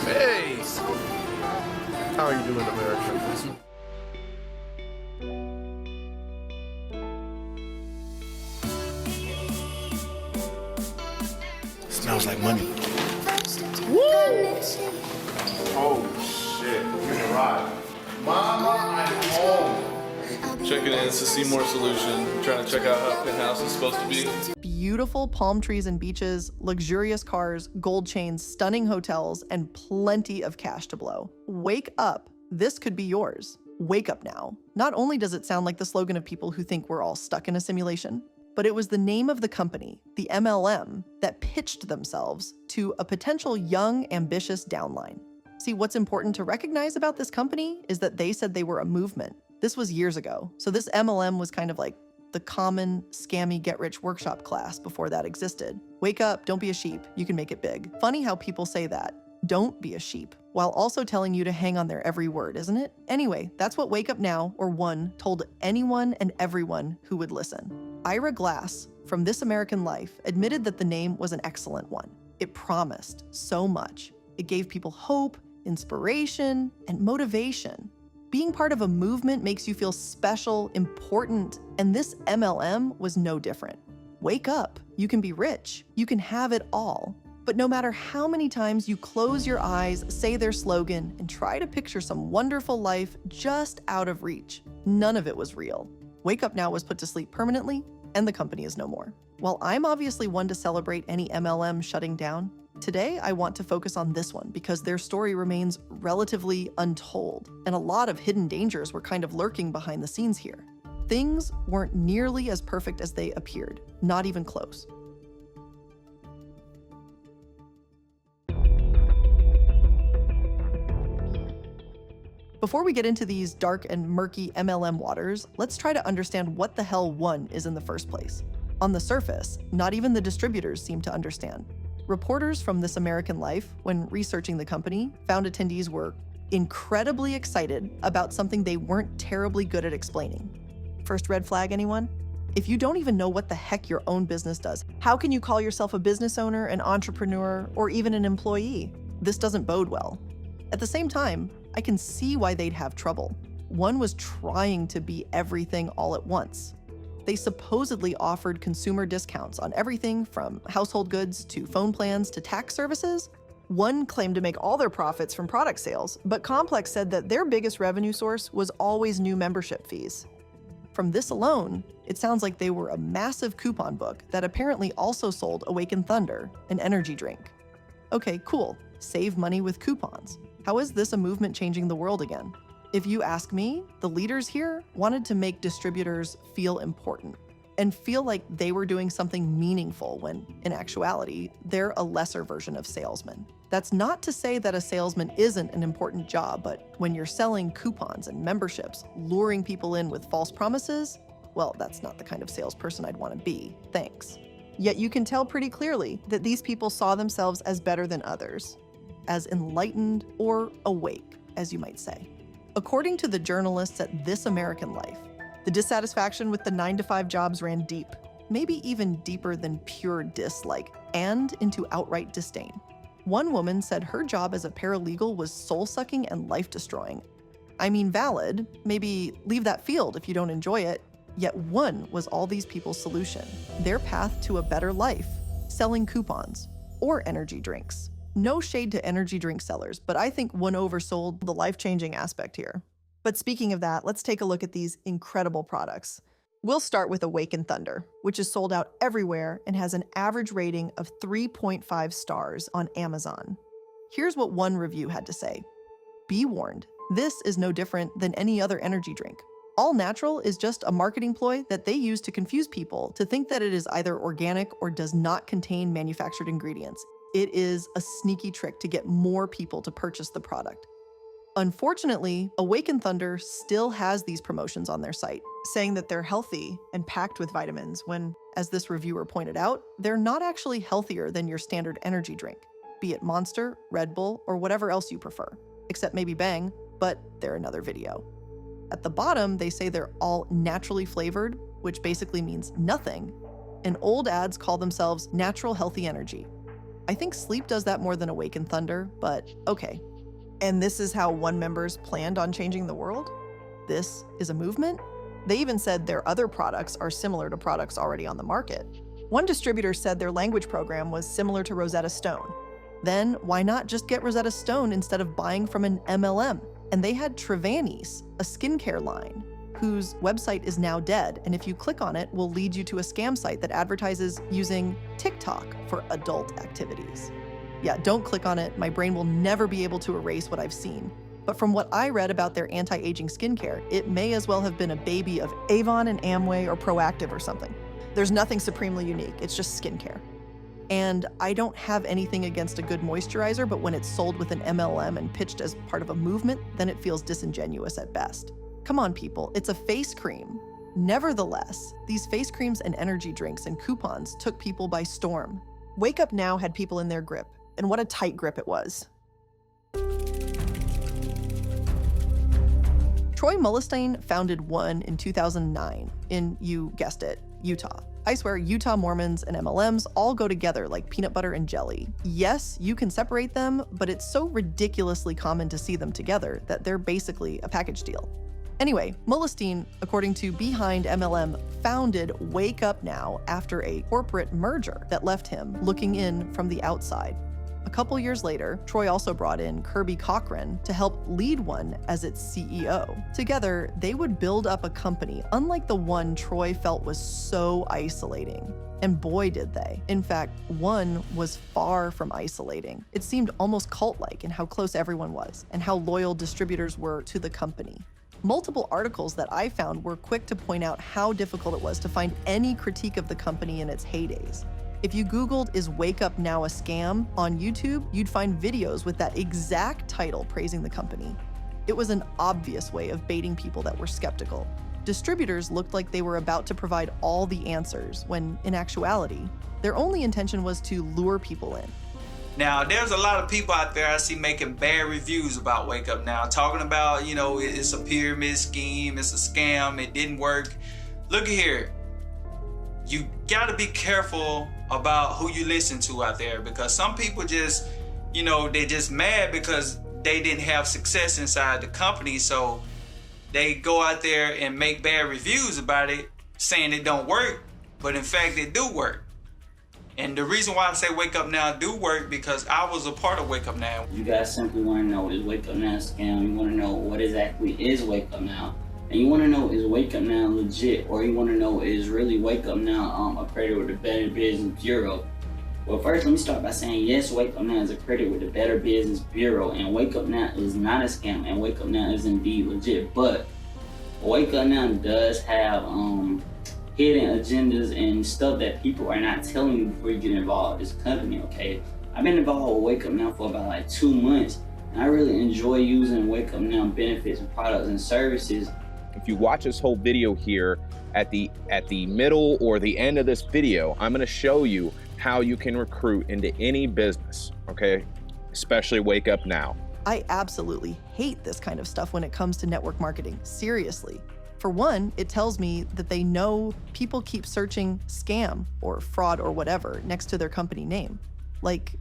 Hey! How are you doing, America? Smells like money. Woo! Oh shit, you arrived. Mama, I'm home. Checking in to see more solution. Trying to check out how Penthouse is supposed to be. Beautiful palm trees and beaches, luxurious cars, gold chains, stunning hotels, and plenty of cash to blow. Wake up. This could be yours. Wake up now. Not only does it sound like the slogan of people who think we're all stuck in a simulation, but it was the name of the company, the MLM, that pitched themselves to a potential young, ambitious downline. See, what's important to recognize about this company is that they said they were a movement. This was years ago, so this MLM was kind of like the common scammy get-rich workshop class before that existed. Wake up, don't be a sheep, you can make it big. Funny how people say that, don't be a sheep, while also telling you to hang on their every word, isn't it? Anyway, that's what Wake Up Now, or One, told anyone and everyone who would listen. Ira Glass, from This American Life, admitted that the name was an excellent one. It promised so much. It gave people hope, inspiration, and motivation. Being part of a movement makes you feel special, important, and this MLM was no different. Wake up, you can be rich, you can have it all. But no matter how many times you close your eyes, say their slogan, and try to picture some wonderful life just out of reach, none of it was real. Wake Up Now was put to sleep permanently, and the company is no more. While I'm obviously one to celebrate any MLM shutting down, today I want to focus on this one because their story remains relatively untold, and a lot of hidden dangers were kind of lurking behind the scenes here. Things weren't nearly as perfect as they appeared, not even close. Before we get into these dark and murky MLM waters, let's try to understand what the hell One is in the first place. On the surface, not even the distributors seem to understand. Reporters from This American Life, when researching the company, found attendees were incredibly excited about something they weren't terribly good at explaining. First red flag, anyone? If you don't even know what the heck your own business does, how can you call yourself a business owner, an entrepreneur, or even an employee? This doesn't bode well. At the same time, I can see why they'd have trouble. One was trying to be everything all at once. They supposedly offered consumer discounts on everything from household goods to phone plans to tax services. One claimed to make all their profits from product sales, but Complex said that their biggest revenue source was always new membership fees. From this alone, it sounds like they were a massive coupon book that apparently also sold Awaken Thunder, an energy drink. Okay, cool. Save money with coupons. How is this a movement changing the world again? If you ask me, the leaders here wanted to make distributors feel important and feel like they were doing something meaningful when, in actuality, they're a lesser version of salesmen. That's not to say that a salesman isn't an important job, but when you're selling coupons and memberships, luring people in with false promises, well, that's not the kind of salesperson I'd want to be. Thanks. Yet you can tell pretty clearly that these people saw themselves as better than others, as enlightened or awake, as you might say. According to the journalists at This American Life, the dissatisfaction with the 9-to-5 jobs ran deep, maybe even deeper than pure dislike, and into outright disdain. One woman said her job as a paralegal was soul-sucking and life-destroying. I mean, valid, maybe leave that field if you don't enjoy it, yet One was all these people's solution, their path to a better life, selling coupons or energy drinks. No shade to energy drink sellers, but I think One oversold the life-changing aspect here. But speaking of that, let's take a look at these incredible products. We'll start with Awaken Thunder, which is sold out everywhere and has an average rating of 3.5 stars on Amazon. Here's what one review had to say. Be warned, this is no different than any other energy drink. All Natural is just a marketing ploy that they use to confuse people to think that it is either organic or does not contain manufactured ingredients. It is a sneaky trick to get more people to purchase the product. Unfortunately, Awaken Thunder still has these promotions on their site, saying that they're healthy and packed with vitamins when, as this reviewer pointed out, they're not actually healthier than your standard energy drink, be it Monster, Red Bull, or whatever else you prefer, except maybe Bang, but they're another video. At the bottom, they say they're all naturally flavored, which basically means nothing, and old ads call themselves Natural Healthy Energy. I think Sleep does that more than Awaken Thunder, but okay. And this is how One members planned on changing the world? This is a movement? They even said their other products are similar to products already on the market. One distributor said their language program was similar to Rosetta Stone. Then why not just get Rosetta Stone instead of buying from an MLM? And they had Travanis, a skincare line, whose website is now dead, and if you click on it, will lead you to a scam site that advertises using TikTok for adult activities. Yeah, don't click on it. My brain will never be able to erase what I've seen. But from what I read about their anti-aging skincare, it may as well have been a baby of Avon and Amway or Proactive or something. There's nothing supremely unique. It's just skincare. And I don't have anything against a good moisturizer, but when it's sold with an MLM and pitched as part of a movement, then it feels disingenuous at best. Come on, people, it's a face cream. Nevertheless, these face creams and energy drinks and coupons took people by storm. Wake Up Now had people in their grip, and what a tight grip it was. Troy Mullestein founded One in 2009 in, you guessed it, Utah. I swear, Utah Mormons and MLMs all go together like peanut butter and jelly. Yes, you can separate them, but it's so ridiculously common to see them together that they're basically a package deal. Anyway, Mullestein, according to Behind MLM, founded Wake Up Now after a corporate merger that left him looking in from the outside. A couple years later, Troy also brought in Kirby Cochran to help lead One as its CEO. Together, they would build up a company unlike the one Troy felt was so isolating. And boy, did they. In fact, One was far from isolating. It seemed almost cult-like in how close everyone was and how loyal distributors were to the company. Multiple articles that I found were quick to point out how difficult it was to find any critique of the company in its heydays. If you Googled, "Is Wake Up Now a scam?" on YouTube, you'd find videos with that exact title praising the company. It was an obvious way of baiting people that were skeptical. Distributors looked like they were about to provide all the answers, when in actuality, their only intention was to lure people in. Now, there's a lot of people out there I see making bad reviews about Wake Up Now, talking about, it's a pyramid scheme, it's a scam, it didn't work. Look at here. You gotta be careful about who you listen to out there, because some people just, they're just mad because they didn't have success inside the company, so they go out there and make bad reviews about it, saying it don't work, but in fact it do work. And the reason why I say Wake Up Now do work, because I was a part of Wake Up Now. You guys simply want to know, is Wake Up Now a scam? You want to know what exactly is Wake Up Now? And you want to know, is Wake Up Now legit? Or you want to know, is really Wake Up Now accredited with the Better Business Bureau? Well, first, let me start by saying, yes, Wake Up Now is accredited with the Better Business Bureau, and Wake Up Now is not a scam, and Wake Up Now is indeed legit. But Wake Up Now does have hidden agendas and stuff that people are not telling you before you get involved with this company, okay? I've been involved with Wake Up Now for about like 2 months, and I really enjoy using Wake Up Now benefits and products and services. If you watch this whole video here, at the middle or the end of this video, I'm gonna show you how you can recruit into any business, okay? Especially Wake Up Now. I absolutely hate this kind of stuff when it comes to network marketing, seriously. For one, it tells me that they know people keep searching scam or fraud or whatever next to their company name. Like,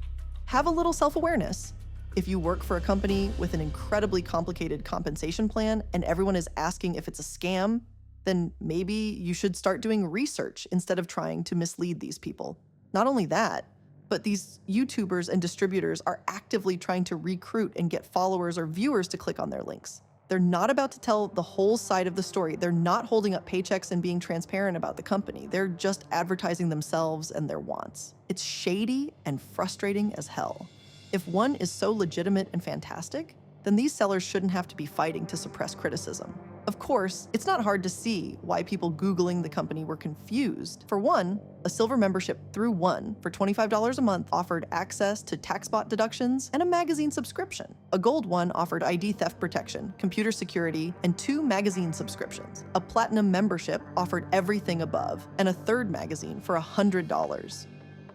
have a little self-awareness. If you work for a company with an incredibly complicated compensation plan and everyone is asking if it's a scam, then maybe you should start doing research instead of trying to mislead these people. Not only that, but these YouTubers and distributors are actively trying to recruit and get followers or viewers to click on their links. They're not about to tell the whole side of the story. They're not holding up paychecks and being transparent about the company. They're just advertising themselves and their wants. It's shady and frustrating as hell. If One is so legitimate and fantastic, then these sellers shouldn't have to be fighting to suppress criticism. Of course, it's not hard to see why people Googling the company were confused. For one, a silver membership through One for $25 a month offered access to tax bot deductions and a magazine subscription. A gold one offered ID theft protection, computer security, and 2 magazine subscriptions. A platinum membership offered everything above, and a third magazine for $100.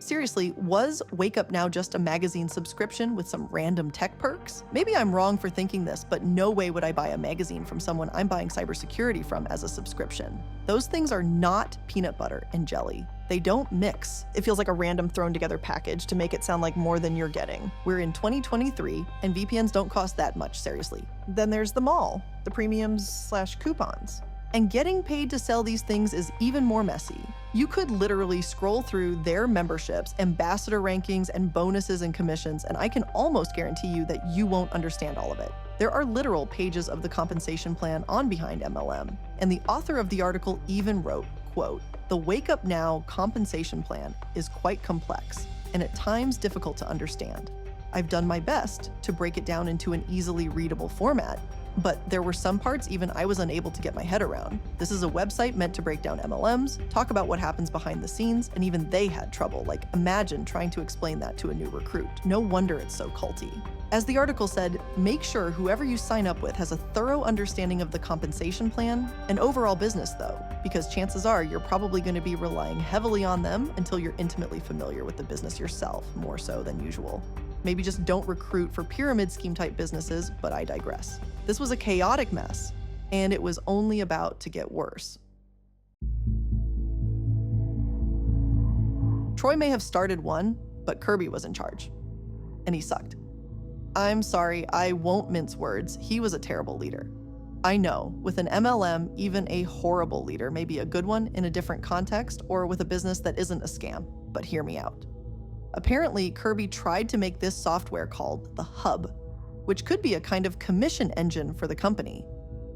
Seriously, was Wake Up Now just a magazine subscription with some random tech perks? Maybe I'm wrong for thinking this, but no way would I buy a magazine from someone I'm buying cybersecurity from as a subscription. Those things are not peanut butter and jelly. They don't mix. It feels like a random thrown together package to make it sound like more than you're getting. We're in 2023, and VPNs don't cost that much, seriously. Then there's the mall, the premiums/coupons. And getting paid to sell these things is even more messy. You could literally scroll through their memberships, ambassador rankings, and bonuses and commissions, and I can almost guarantee you that you won't understand all of it. There are literal pages of the compensation plan on Behind MLM, and the author of the article even wrote, quote, "The Wake Up Now compensation plan is quite complex and at times difficult to understand. I've done my best to break it down into an easily readable format, but there were some parts even I was unable to get my head around. This is a website meant to break down MLMs, talk about what happens behind the scenes, and even they had trouble. Like, imagine trying to explain that to a new recruit. No wonder it's so culty." As the article said, make sure whoever you sign up with has a thorough understanding of the compensation plan and overall business though, because chances are you're probably going to be relying heavily on them until you're intimately familiar with the business yourself, more so than usual. Maybe just don't recruit for pyramid scheme type businesses, but I digress. This was a chaotic mess, and it was only about to get worse. Troy may have started One, but Kirby was in charge, and he sucked. I'm sorry, I won't mince words. He was a terrible leader. I know, with an MLM, even a horrible leader may be a good one in a different context or with a business that isn't a scam, but hear me out. Apparently, Kirby tried to make this software called the Hub, which could be a kind of commission engine for the company.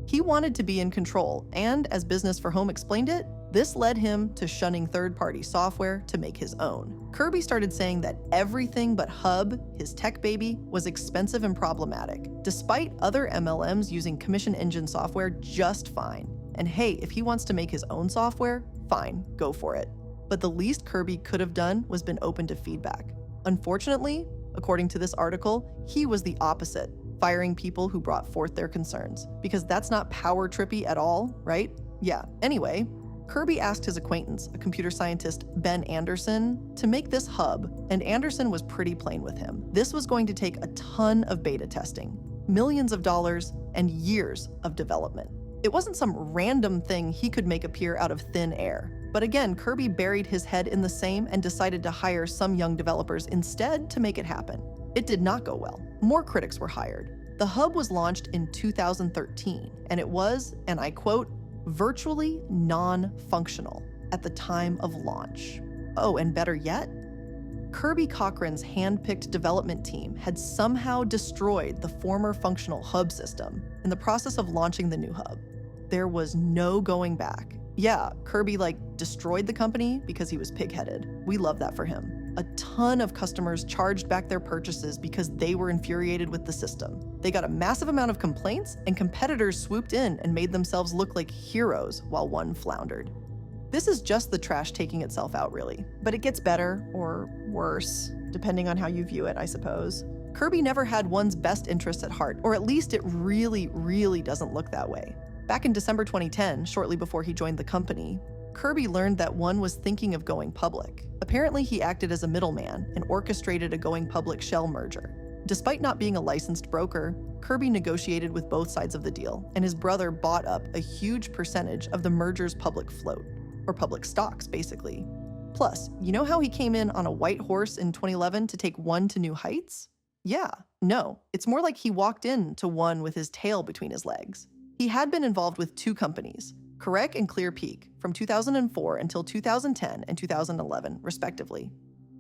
He wanted to be in control, and as Business for Home explained it, this led him to shunning third-party software to make his own. Kirby started saying that everything but Hub, his tech baby, was expensive and problematic, despite other MLMs using commission engine software just fine. And hey, if he wants to make his own software, fine, go for it. But the least Kirby could have done was been open to feedback. Unfortunately, according to this article, he was the opposite, firing people who brought forth their concerns, because that's not power trippy at all, right? Yeah, anyway, Kirby asked his acquaintance, a computer scientist, Ben Anderson, to make this hub, and Anderson was pretty plain with him. This was going to take a ton of beta testing, millions of dollars, and years of development. It wasn't some random thing he could make appear out of thin air. But again, Kirby buried his head in the same and decided to hire some young developers instead to make it happen. It did not go well. More critics were hired. The hub was launched in 2013, and it was, and I quote, virtually non-functional at the time of launch. Oh, and better yet, Kirby Cochran's hand-picked development team had somehow destroyed the former functional hub system in the process of launching the new hub. There was no going back. Yeah, Kirby destroyed the company because he was pig-headed. We love that for him. A ton of customers charged back their purchases because they were infuriated with the system. They got a massive amount of complaints, and competitors swooped in and made themselves look like heroes while One floundered. This is just the trash taking itself out, really. But it gets better or worse, depending on how you view it, I suppose. Kirby never had One's best interests at heart, or at least it really, really doesn't look that way. Back in December 2010, shortly before he joined the company, Kirby learned that One was thinking of going public. Apparently, he acted as a middleman and orchestrated a going public shell merger. Despite not being a licensed broker, Kirby negotiated with both sides of the deal, and his brother bought up a huge percentage of the merger's public float, or public stocks, basically. Plus, you know how he came in on a white horse in 2011 to take One to new heights? Yeah, no, it's more like he walked into One with his tail between his legs. He had been involved with 2 companies, Correct and Clear Peak, from 2004 until 2010 and 2011, respectively.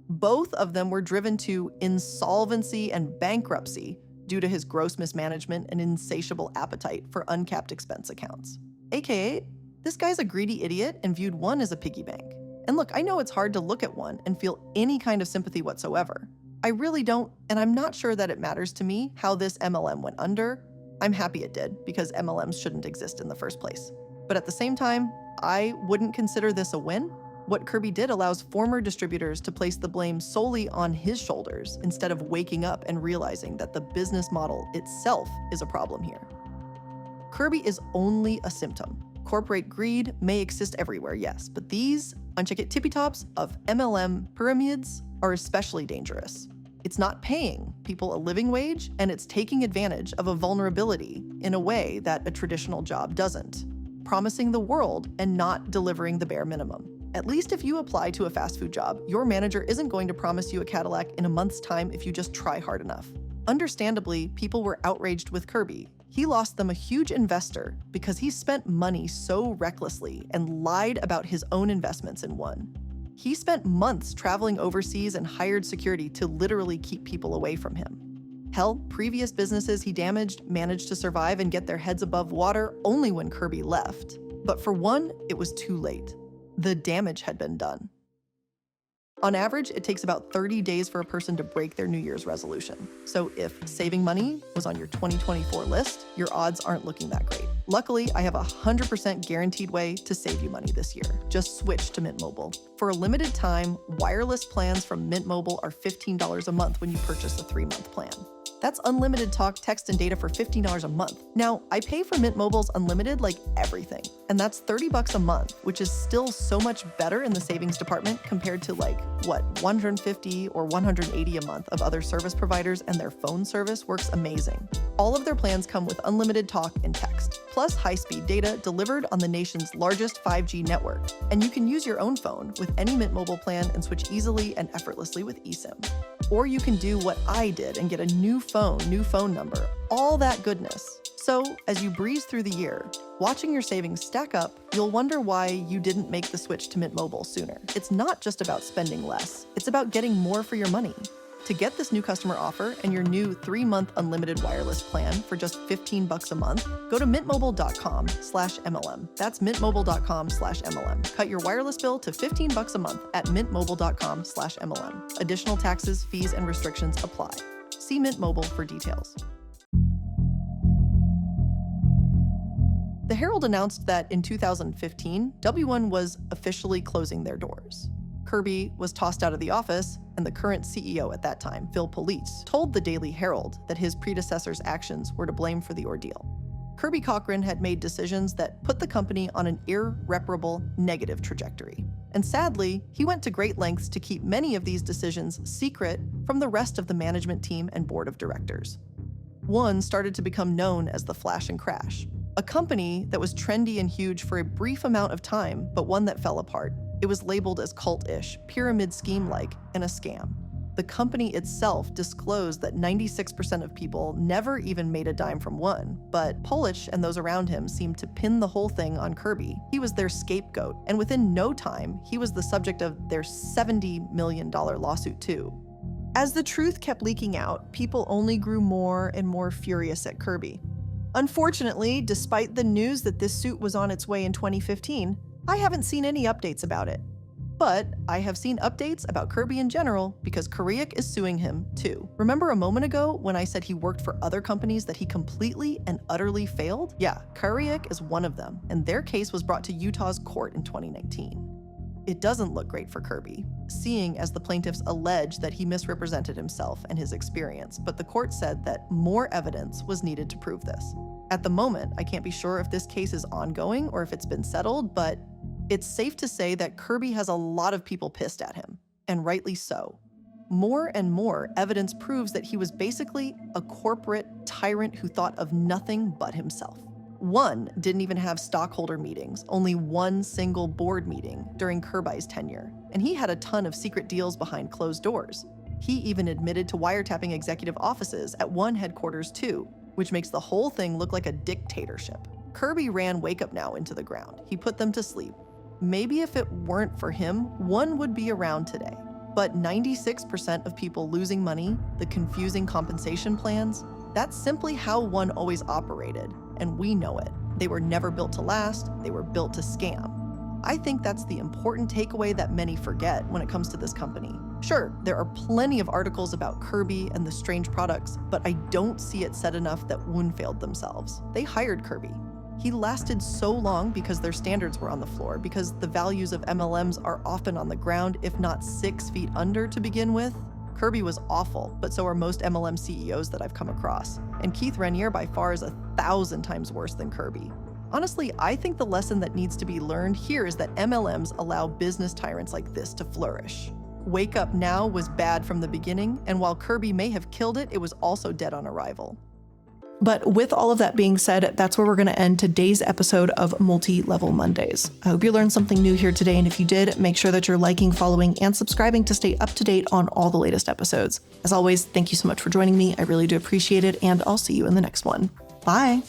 Both of them were driven to insolvency and bankruptcy due to his gross mismanagement and insatiable appetite for uncapped expense accounts. AKA, this guy's a greedy idiot and viewed One as a piggy bank. And look, I know it's hard to look at One and feel any kind of sympathy whatsoever. I really don't, and I'm not sure that it matters to me how this MLM went under I'm happy it did, because MLMs shouldn't exist in the first place. But at the same time, I wouldn't consider this a win. What Kirby did allows former distributors to place the blame solely on his shoulders instead of waking up and realizing that the business model itself is a problem here. Kirby is only a symptom. Corporate greed may exist everywhere, yes, but these unchecked tippy tops of MLM pyramids are especially dangerous. It's not paying people a living wage, and it's taking advantage of a vulnerability in a way that a traditional job doesn't, promising the world and not delivering the bare minimum. At least if you apply to a fast food job, your manager isn't going to promise you a Cadillac in a month's time if you just try hard enough. Understandably, people were outraged with Kirby. He lost them a huge investor because he spent money so recklessly and lied about his own investments in one. He spent months traveling overseas and hired security to literally keep people away from him. Hell, previous businesses he damaged managed to survive and get their heads above water only when Kirby left. But for one, it was too late. The damage had been done. On average, it takes about 30 days for a person to break their New Year's resolution. So if saving money was on your 2024 list, your odds aren't looking that great. Luckily, I have a 100% guaranteed way to save you money this year. Just switch to Mint Mobile. For a limited time, wireless plans from Mint Mobile are $15 a month when you purchase a 3-month plan. That's unlimited talk, text, and data for $15 a month. Now, I pay for Mint Mobile's unlimited like everything, and that's $30 a month, which is still so much better in the savings department compared to $150 or $180 a month of other service providers, and their phone service works amazing. All of their plans come with unlimited talk and text, plus high-speed data delivered on the nation's largest 5G network. And you can use your own phone with any Mint Mobile plan and switch easily and effortlessly with eSIM. Or you can do what I did and get a new phone number, all that goodness. So, as you breeze through the year, watching your savings stack up, you'll wonder why you didn't make the switch to Mint Mobile sooner. It's not just about spending less, it's about getting more for your money. To get this new customer offer and your new 3-month unlimited wireless plan for just $15 a month, go to mintmobile.com/MLM. That's mintmobile.com/MLM. Cut your wireless bill to $15 a month at mintmobile.com/MLM. Additional taxes, fees, and restrictions apply. See Mint Mobile for details. The Herald announced that in 2015, W1 was officially closing their doors. Kirby was tossed out of the office, and the current CEO at that time, Phil Police, told the Daily Herald that his predecessor's actions were to blame for the ordeal. Kirby Cochran had made decisions that put the company on an irreparable negative trajectory. And sadly, he went to great lengths to keep many of these decisions secret from the rest of the management team and board of directors. One started to become known as the Flash and Crash, a company that was trendy and huge for a brief amount of time, but one that fell apart. It was labeled as cult-ish, pyramid scheme-like, and a scam. The company itself disclosed that 96% of people never even made a dime from one, but Polish and those around him seemed to pin the whole thing on Kirby. He was their scapegoat, and within no time, he was the subject of their $70 million lawsuit too. As the truth kept leaking out, people only grew more and more furious at Kirby. Unfortunately, despite the news that this suit was on its way in 2015, I haven't seen any updates about it. But I have seen updates about Kirby in general because Kiryak is suing him too. Remember a moment ago when I said he worked for other companies that he completely and utterly failed? Yeah, Kiryak is one of them, and their case was brought to Utah's court in 2019. It doesn't look great for Kirby, seeing as the plaintiffs allege that he misrepresented himself and his experience, but the court said that more evidence was needed to prove this. At the moment, I can't be sure if this case is ongoing or if it's been settled, but it's safe to say that Kirby has a lot of people pissed at him, and rightly so. More and more evidence proves that he was basically a corporate tyrant who thought of nothing but himself. One didn't even have stockholder meetings, only one single board meeting during Kirby's tenure, and he had a ton of secret deals behind closed doors. He even admitted to wiretapping executive offices at one headquarters too, which makes the whole thing look like a dictatorship. Kirby ran WakeUpNow into the ground. He put them to sleep. Maybe if it weren't for him, one would be around today. But 96% of people losing money, the confusing compensation plans, that's simply how one always operated, and we know it. They were never built to last, they were built to scam. I think that's the important takeaway that many forget when it comes to this company. Sure, there are plenty of articles about Kirby and the strange products, but I don't see it said enough that Woon failed themselves. They hired Kirby. He lasted so long because their standards were on the floor, because the values of MLMs are often on the ground, if not 6 feet under to begin with. Kirby was awful, but so are most MLM CEOs that I've come across. And Keith Raniere by far is 1,000 times worse than Kirby. Honestly, I think the lesson that needs to be learned here is that MLMs allow business tyrants like this to flourish. WakeUpNow was bad from the beginning, and while Kirby may have killed it, it was also dead on arrival. But with all of that being said, that's where we're going to end today's episode of Multi-Level Mondays. I hope you learned something new here today, and if you did, make sure that you're liking, following, and subscribing to stay up to date on all the latest episodes. As always, thank you so much for joining me. I really do appreciate it, and I'll see you in the next one. Bye!